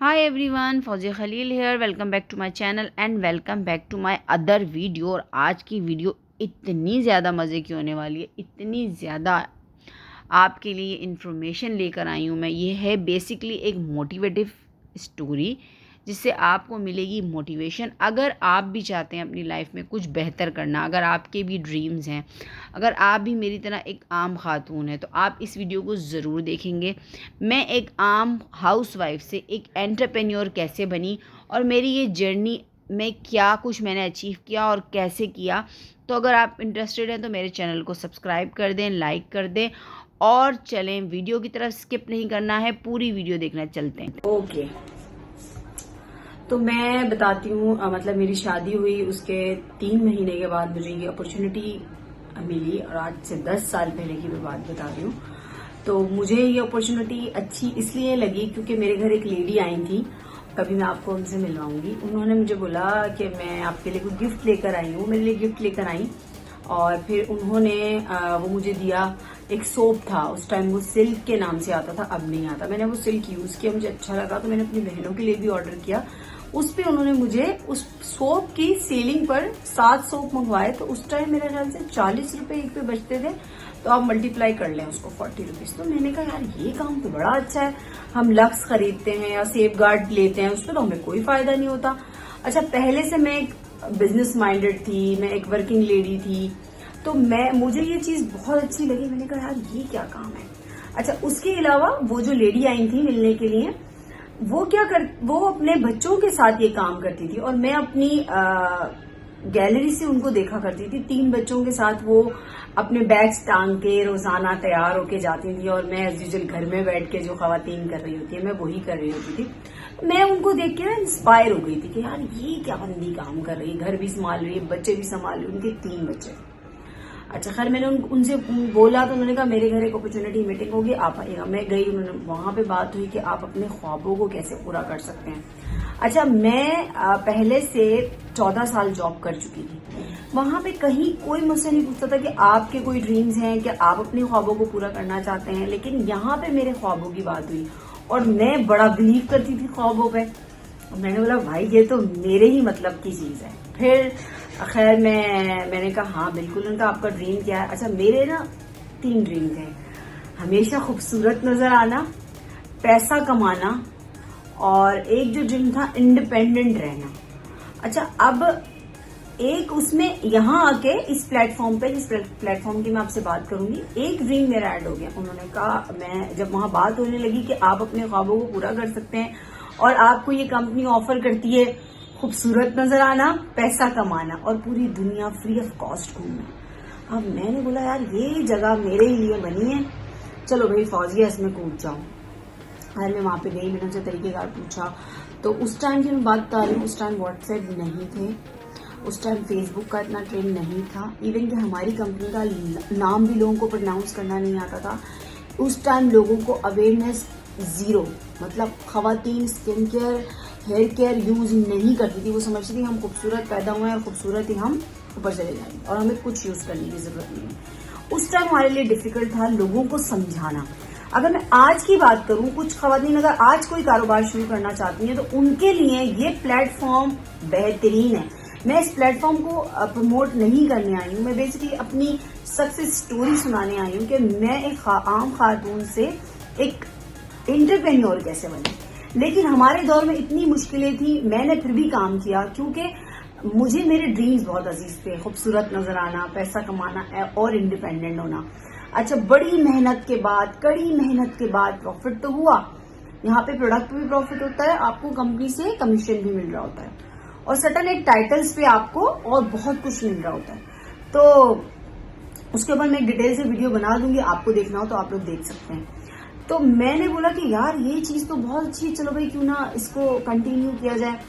Hi everyone, Fauji Khalil here. Welcome back to my channel and welcome back to my other video. और आज की video इतनी ज़्यादा मज़े की होने वाली है, इतनी ज़्यादा आपके लिए इन्फॉर्मेशन लेकर आई हूँ मैं। ये है बेसिकली एक मोटिवेटिव स्टोरी जिससे आपको मिलेगी मोटिवेशन। अगर आप भी चाहते हैं अपनी लाइफ में कुछ बेहतर करना, अगर आपके भी ड्रीम्स हैं, अगर आप भी मेरी तरह एक आम खातून हैं, तो आप इस वीडियो को ज़रूर देखेंगे। मैं एक आम हाउसवाइफ से एक एंटरप्रेन्योर कैसे बनी और मेरी ये जर्नी में क्या कुछ मैंने अचीव किया और कैसे किया। तो अगर आप इंटरेस्टेड हैं तो मेरे चैनल को सब्सक्राइब कर दें, लाइक कर दें और चलें, वीडियो की तरफ स्किप नहीं करना है, पूरी वीडियो देखना। चलते हैं। ओके। तो मैं बताती हूँ, मतलब मेरी शादी हुई उसके 3 महीने के बाद मुझे ये अपॉर्चुनिटी मिली और आज से 10 साल पहले की मैं बात बता रही हूँ। तो मुझे ये अपॉर्चुनिटी अच्छी इसलिए लगी क्योंकि मेरे घर एक लेडी आई थी, कभी मैं आपको उनसे मिलवाऊंगी। उन्होंने मुझे बोला कि मैं आपके लिए कुछ गिफ्ट लेकर आई हूँ, मेरे लिए गिफ्ट लेकर आई। और फिर उन्होंने वो मुझे दिया एक सोप था, उस टाइम वो सिल्क के नाम से आता था, अब नहीं आता। मैंने वो सिल्क यूज किया, मुझे अच्छा लगा तो मैंने अपनी बहनों के लिए भी ऑर्डर किया। उस पे उन्होंने मुझे उस सोप की सेलिंग पर 7 सोप मंगवाए। तो उस टाइम मेरे ख्याल से 40 रुपए एक पे बचते थे, तो आप मल्टीप्लाई कर लें उसको 40 रुपीज। तो मैंने कहा यार ये काम तो बड़ा अच्छा है। हम लक्स खरीदते हैं या सेफ गार्ड लेते हैं, उसमें तो हमें कोई फायदा नहीं होता। अच्छा, पहले से मैं एक बिजनेस माइंडेड थी, मैं एक वर्किंग लेडी थी, तो मुझे ये चीज बहुत अच्छी लगी। मैंने कहा यार ये क्या काम है। अच्छा, उसके अलावा वो जो लेडी आई थी मिलने के लिए, वो अपने बच्चों के साथ ये काम करती थी और मैं अपनी गैलरी से उनको देखा करती थी। 3 बच्चों के साथ वो अपने बैग्स टांग के रोजाना तैयार होके जाती थी और मैं एज यूजुअल घर में बैठ के जो खवातीन कर रही होती है मैं वही कर रही होती थी। मैं उनको देख के ना इंस्पायर हो गई थी कि यार ये क्या बंदी काम कर रही है, घर भी संभाल रही है, बच्चे भी संभाल रही है, उनके 3 बच्चे। अच्छा, खैर मैंने उनसे बोला तो उन्होंने कहा मेरे घर एक अपॉर्चुनिटी मीटिंग होगी, आप आइएगा। मैं गई, उन्होंने वहां पे बात हुई कि आप अपने ख्वाबों को कैसे पूरा कर सकते हैं। अच्छा, मैं पहले से 14 साल जॉब कर चुकी थी। वहां पे कहीं कोई मुझसे नहीं पूछता था कि आपके कोई ड्रीम्स हैं, कि आप अपने ख्वाबों को पूरा करना चाहते हैं। लेकिन यहाँ पे मेरे ख्वाबों की बात हुई और मैं बड़ा बिलीव करती थी ख्वाबों पे। मैंने बोला भाई ये तो मेरे ही मतलब की चीज है। फिर खैर मैंने कहा हाँ बिल्कुल। उनका आपका ड्रीम क्या है? अच्छा, मेरे ना 3 ड्रीम थे। हमेशा खूबसूरत नजर आना, पैसा कमाना, और एक जो ड्रीम था इंडिपेंडेंट रहना। अच्छा, अब एक उसमें यहाँ आके इस प्लेटफॉर्म की मैं आपसे बात करूंगी, एक ड्रीम मेरा ऐड हो गया। उन्होंने कहा, मैं जब वहां बात होने लगी कि आप अपने ख्वाबों को पूरा कर सकते हैं और आपको ये कंपनी ऑफर करती है खूबसूरत नजर आना, पैसा कमाना और पूरी दुनिया फ्री ऑफ कॉस्ट घूमना। अब मैंने बोला यार ये जगह मेरे ही लिए बनी है, चलो भाई फौजिया इसमें कूद जाओ। अरे मैं वहां पे गई, मैंने उनसे तरीकेकार पूछा। तो उस टाइम की मैं बात बता रही हूँ, उस टाइम व्हाट्सएप नहीं थे, उस टाइम फेसबुक का इतना ट्रेंड नहीं था, इवन कि हमारी कंपनी का नाम भी लोगों को प्रोनाउंस करना नहीं आता था। उस टाइम लोगों को अवेयरनेस जीरो, मतलब खवातीन skin care, hair care use नहीं करती थी। वो समझती थी हम खूबसूरत पैदा हुए हैं, खूबसूरत ही हम ऊपर चले जाएंगे और हमें कुछ यूज करने की जरूरत नहीं है। उस टाइम हमारे लिए डिफिकल्ट था लोगों को समझाना। अगर मैं आज की बात करूं, कुछ खवातीन अगर आज कोई कारोबार शुरू करना चाहती हैं तो उनके लिए ये प्लेटफॉर्म बेहतरीन है। मैं इस प्लेटफॉर्म को प्रमोट नहीं करने आई हूँ, मैं बेसिकली अपनी सक्सेस स्टोरी सुनाने आई हूँ कि मैं एक आम खातून से एक एंटरप्रेन्योर कैसे बनी। लेकिन हमारे दौर में इतनी मुश्किलें थी, मैंने फिर भी काम किया क्योंकि मुझे मेरे ड्रीम्स बहुत अजीज थे, खूबसूरत नजर आना, पैसा कमाना और इंडिपेंडेंट होना। अच्छा, बड़ी मेहनत के बाद, कड़ी मेहनत के बाद प्रॉफिट तो हुआ। यहाँ पे प्रोडक्ट भी प्रॉफिट होता है, आपको कंपनी से कमीशन भी मिल रहा होता है और सर्टन एक टाइटल्स पे आपको और बहुत कुछ मिल रहा होता है। तो उसके ऊपर मैं एक डिटेल से वीडियो बना दूंगी, आपको देखना हो तो आप लोग देख सकते हैं। तो मैंने बोला कि यार ये चीज तो बहुत अच्छी है, चलो भाई क्यों ना इसको कंटिन्यू किया जाए।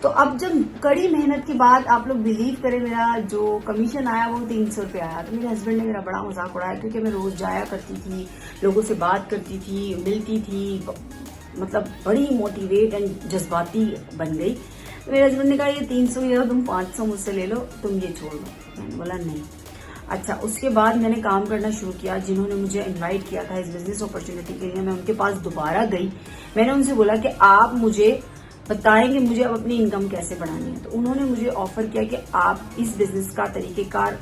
तो अब जब कड़ी मेहनत के बाद आप लोग बिलीव करें, मेरा जो कमीशन आया वो 300 रुपये आया। तो मेरे हस्बैंड ने मेरा बड़ा मजाक उड़ाया क्योंकि मैं रोज जाया करती थी, लोगों से बात करती थी, मिलती थी, मतलब बड़ी मोटिवेट एंड जज्बाती बन गई। तो मेरे हस्बैंड ने कहा ये 300 या तुम 500 मुझसे ले लो, तुम ये छोड़ दो। मैंने बोला नहीं। अच्छा, उसके बाद मैंने काम करना शुरू किया। जिन्होंने मुझे इनवाइट किया था इस बिजनेस अपॉर्चुनिटी के लिए, मैं उनके पास दोबारा गई। मैंने उनसे बोला कि आप मुझे बताएंगे मुझे अब अपनी इनकम कैसे बढ़ानी है। तो उन्होंने मुझे ऑफर किया कि आप इस बिजनेस का तरीकेकार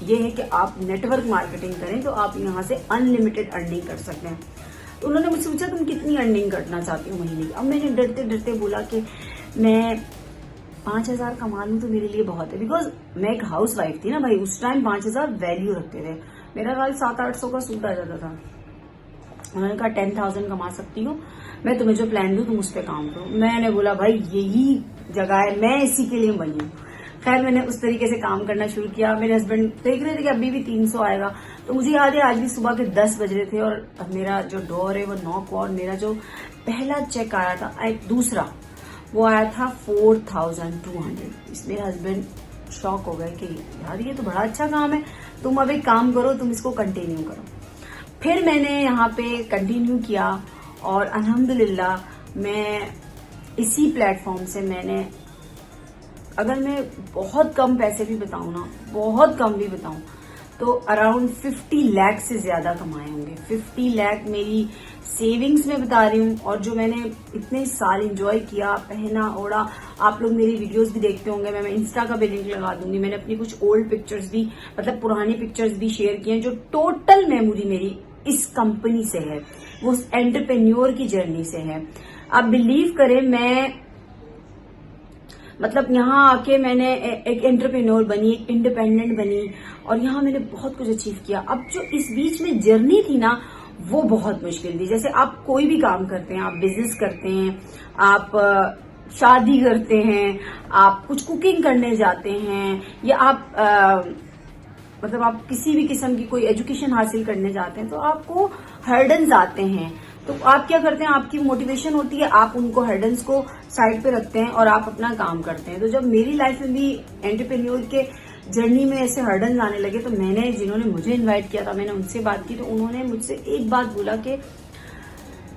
ये है कि आप नेटवर्क मार्केटिंग करें तो आप यहाँ से अनलिमिटेड अर्निंग कर सकते हैं। तो उन्होंने मुझसे पूछा तुम कितनी अर्निंग करना चाहती हो महीने की। अब मैंने डरते डरते बोला कि मैं 5,000 कमा लूं तो मेरे लिए बहुत है, बिकॉज मैं एक हाउस वाइफ थी ना भाई। उस टाइम 5,000 वैल्यू रखते थे। मेरा खाली 700-800 का सूट आ जाता था। उन्होंने कहा 10,000 कमा सकती हो, मैं तुम्हें जो प्लान दूं तुम उस पर काम करो। मैंने बोला भाई यही जगह है, मैं इसी के लिए बनी हूँ। खैर मैंने उस तरीके से काम करना शुरू किया। मेरे हस्बैंड देख रहे थे कि अभी भी 300 आएगा। तो मुझे याद है आज भी सुबह के 10 बज रहे थे और मेरा जो डोर है वो नॉक हुआ और मेरा जो पहला चेक आया था, एक दूसरा वो आया था 4,200। मेरे हस्बैंड शॉक हो गए कि यार ये तो बड़ा अच्छा काम है, तुम अब एक काम करो, तुम इसको कंटिन्यू करो। फिर मैंने यहाँ पे कंटिन्यू किया और अल्हम्दुलिल्लाह मैं इसी प्लेटफॉर्म से मैंने, अगर मैं बहुत कम पैसे भी बताऊं ना, बहुत कम भी बताऊं, तो अराउंड 50 लाख से ज्यादा कमाए होंगे। 50 लाख मेरी सेविंग्स में बता रही हूँ। और जो मैंने इतने साल एंजॉय किया, पहना ओढ़ा, आप लोग मेरी वीडियोस भी देखते होंगे। मैं इंस्टा का भी लिंक लगा दूंगी। मैंने अपनी कुछ ओल्ड पिक्चर्स भी, मतलब पुरानी पिक्चर्स भी शेयर किए हैं। जो टोटल मेमोरी मेरी इस कंपनी से है, वो एंटरप्रेन्योर की जर्नी से है। आप बिलीव करें, मैं मतलब यहाँ आके मैंने एक एंटरप्रेन्योर बनी, एक इंडिपेंडेंट बनी और यहाँ मैंने बहुत कुछ अचीव किया। अब जो इस बीच में जर्नी थी ना, वो बहुत मुश्किल थी। जैसे आप कोई भी काम करते हैं, आप बिजनेस करते हैं, आप शादी करते हैं, आप कुछ कुकिंग करने जाते हैं, या आप मतलब आप किसी भी किस्म की कोई एजुकेशन हासिल करने जाते हैं, तो आपको हर्डन्स आते हैं। तो आप क्या करते हैं, आपकी मोटिवेशन होती है, आप उनको हर्डन्स को साइड पे रखते हैं और आप अपना काम करते हैं। तो जब मेरी लाइफ में भी एंटरप्रेन्योर के जर्नी में ऐसे हर्डन्स आने लगे, तो मैंने, जिन्होंने मुझे इनवाइट किया था, मैंने उनसे बात की। तो उन्होंने मुझसे एक बात बोला कि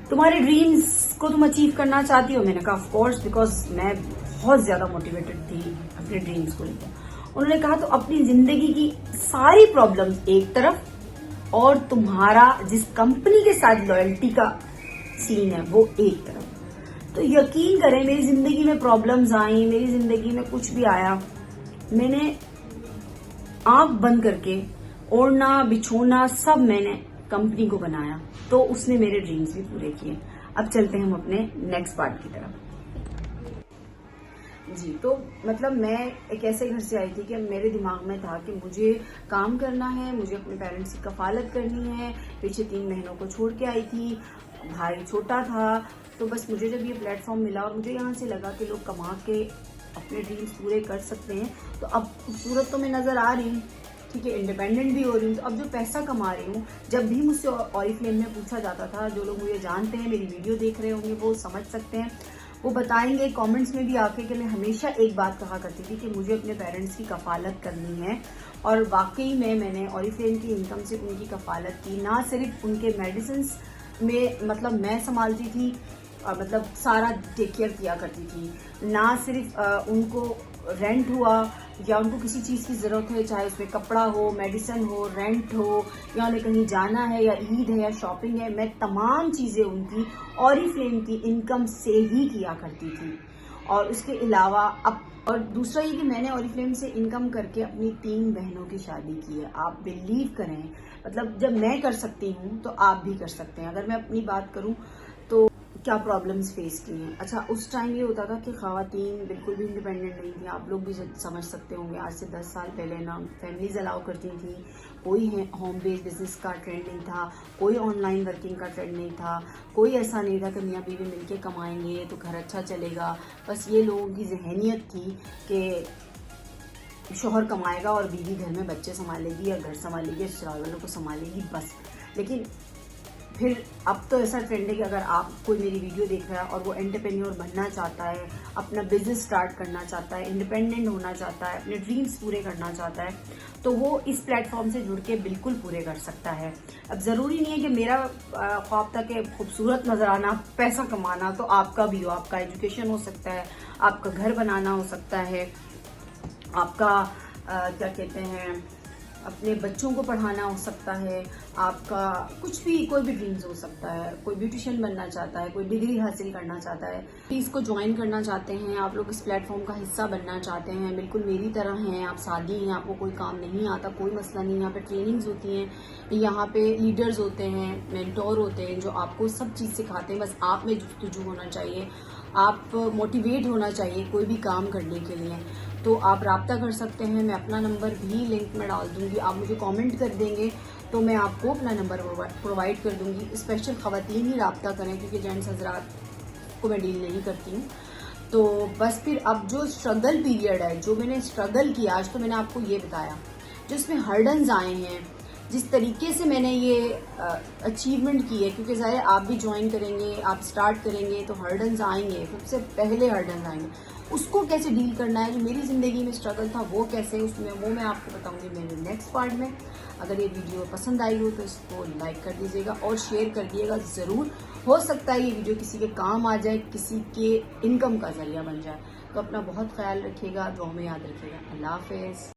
तुम्हारे ड्रीम्स को तुम अचीव करना चाहती हो। मैंने कहा ऑफ कोर्स, बिकॉज मैं बहुत ज्यादा मोटिवेटेड थी अपने ड्रीम्स को लेकर। उन्होंने कहा तो अपनी जिंदगी की सारी प्रॉब्लम्स एक तरफ और तुम्हारा जिस कंपनी के साथ लॉयल्टी का सीन है वो एक तरफ। तो यकीन करें, मेरी जिंदगी में प्रॉब्लम्स आई, मेरी जिंदगी में कुछ भी आया, मैंने आंख बंद करके ओढ़ना बिछोना सब मैंने कंपनी को बनाया। तो उसने मेरे ड्रीम्स भी पूरे किए। अब चलते हैं हम अपने नेक्स्ट पार्ट की तरफ। जी, तो मतलब मैं एक ऐसे घर से आई थी कि मेरे दिमाग में था कि मुझे काम करना है, मुझे अपने पेरेंट्स की कफालत करनी है। पीछे 3 महीनों को छोड़ के आई थी, भाई छोटा था। तो बस मुझे जब ये प्लेटफॉर्म मिला और मुझे यहाँ से लगा कि लोग कमा के अपने ड्रीम्स पूरे कर सकते हैं, तो अब खूबसूरत तो मैं नजर आ रही हूँ, ठीक है, इंडिपेंडेंट भी हो रही हूँ। तो अब जो पैसा कमा रही हूँ, जब भी मुझसे ऑरिफ्लेम में पूछा जाता था, जो लोग मुझे जानते हैं, मेरी वीडियो देख रहे होंगे, वो समझ सकते हैं, वो बताएंगे कमेंट्स में भी आके कि मैं हमेशा एक बात कहा करती थी कि मुझे अपने पेरेंट्स की कफालत करनी है। और वाकई में मैंने ऑरिफ्लेम की इनकम से उनकी कफालत की। ना सिर्फ उनके मेडिसिन में मतलब मैं संभालती थी, मतलब सारा टेक केयर किया करती थी। ना सिर्फ उनको रेंट हुआ या उनको किसी चीज़ की ज़रूरत है, चाहे उसमें कपड़ा हो, मेडिसिन हो, रेंट हो, या उन्हें कहीं जाना है, या ईद है, या शॉपिंग है, मैं तमाम चीज़ें उनकी ऑरिफ्लेम की इनकम से ही किया करती थी। और उसके अलावा अब, और दूसरा ये कि मैंने ऑरिफ्लेम से इनकम करके अपनी 3 बहनों की शादी की है। आप बिलीव करें, मतलब जब मैं कर सकती हूँ तो आप भी कर सकते हैं। अगर मैं अपनी बात करूँ तो क्या प्रॉब्लम्स फेस की हैं। अच्छा, उस टाइम ये होता था कि ख़वातीन बिल्कुल भी इंडिपेंडेंट नहीं थी। आप लोग भी समझ सकते होंगे, आज से 10 साल पहले ना फैमिलीज अलाउ करती थी, कोई होम बेस्ड बिजनेस का ट्रेंड नहीं था, कोई ऑनलाइन वर्किंग का ट्रेंड नहीं था, कोई ऐसा नहीं था कि मियाँ बीवी मिलके कमाएंगे तो घर अच्छा चलेगा। बस ये लोगों की जहनियत थी कि शौहर कमाएगा और बीवी घर में बच्चे संभालेगी या घर संभालेगी या ससुराल वालों को संभालेगी, बस। लेकिन फिर अब तो ऐसा ट्रेंड है कि अगर आप कोई मेरी वीडियो देख रहा है और वो एंटरप्रेन्योर बनना चाहता है, अपना बिजनेस स्टार्ट करना चाहता है, इंडिपेंडेंट होना चाहता है, अपने ड्रीम्स पूरे करना चाहता है, तो वो इस प्लेटफॉर्म से जुड़ के बिल्कुल पूरे कर सकता है। अब ज़रूरी नहीं है कि मेरा ख्वाब था कि खूबसूरत नज़र आना, पैसा कमाना, तो आपका भी हो। आपका एजुकेशन हो सकता है, आपका घर बनाना हो सकता है, आपका क्या कहते हैं अपने बच्चों को पढ़ाना हो सकता है, आपका कुछ भी कोई भी ड्रीम्स हो सकता है, कोई ब्यूटिशियन बनना चाहता है, कोई डिग्री हासिल करना चाहता है, इसको ज्वाइन करना चाहते हैं, आप लोग इस प्लेटफॉर्म का हिस्सा बनना चाहते हैं, बिल्कुल मेरी तरह हैं, आप सादी हैं, आपको कोई काम नहीं आता, कोई मसला नहीं। यहाँ पे ट्रेनिंग्स होती हैं, यहाँ पे लीडर्स होते हैं, मेंटोर होते हैं जो आपको सब चीज़ सिखाते हैं। बस आप में जुस्तजू होना चाहिए, आप मोटिवेट होना चाहिए कोई भी काम करने के लिए। तो आप रब्ता कर सकते हैं, मैं अपना नंबर भी लिंक में डाल दूंगी, आप मुझे कमेंट कर देंगे तो मैं आपको अपना नंबर प्रोवाइड कर दूंगी। स्पेशल ख़वातीन ही रब्ता करें क्योंकि जेंट्स हजरात को मैं डील नहीं करती हूँ। तो बस फिर अब जो स्ट्रगल पीरियड है, जो मैंने स्ट्रगल किया, आज तो मैंने आपको ये बताया, जो इसमें हर्डन्स आए हैं, जिस तरीके से मैंने ये अचीवमेंट की है, क्योंकि ज़ाहिर आप भी ज्वाइन करेंगे, आप स्टार्ट करेंगे तो हर्डन्स आएंगे, सबसे पहले हर्डन्स आएंगे, उसको कैसे डील करना है। जो मेरी ज़िंदगी में स्ट्रगल था वो कैसे, उसमें वो मैं आपको बताऊंगी मेरे नेक्स्ट पार्ट में। अगर ये वीडियो पसंद आई हो तो इसको लाइक कर दीजिएगा और शेयर कर दिएगा ज़रूर। हो सकता है ये वीडियो किसी के काम आ जाए, किसी के इनकम का ज़रिया बन जाए। तो अपना बहुत ख्याल रखिएगा, दुआ में याद रखिएगा। अल्लाह हाफ़िज़।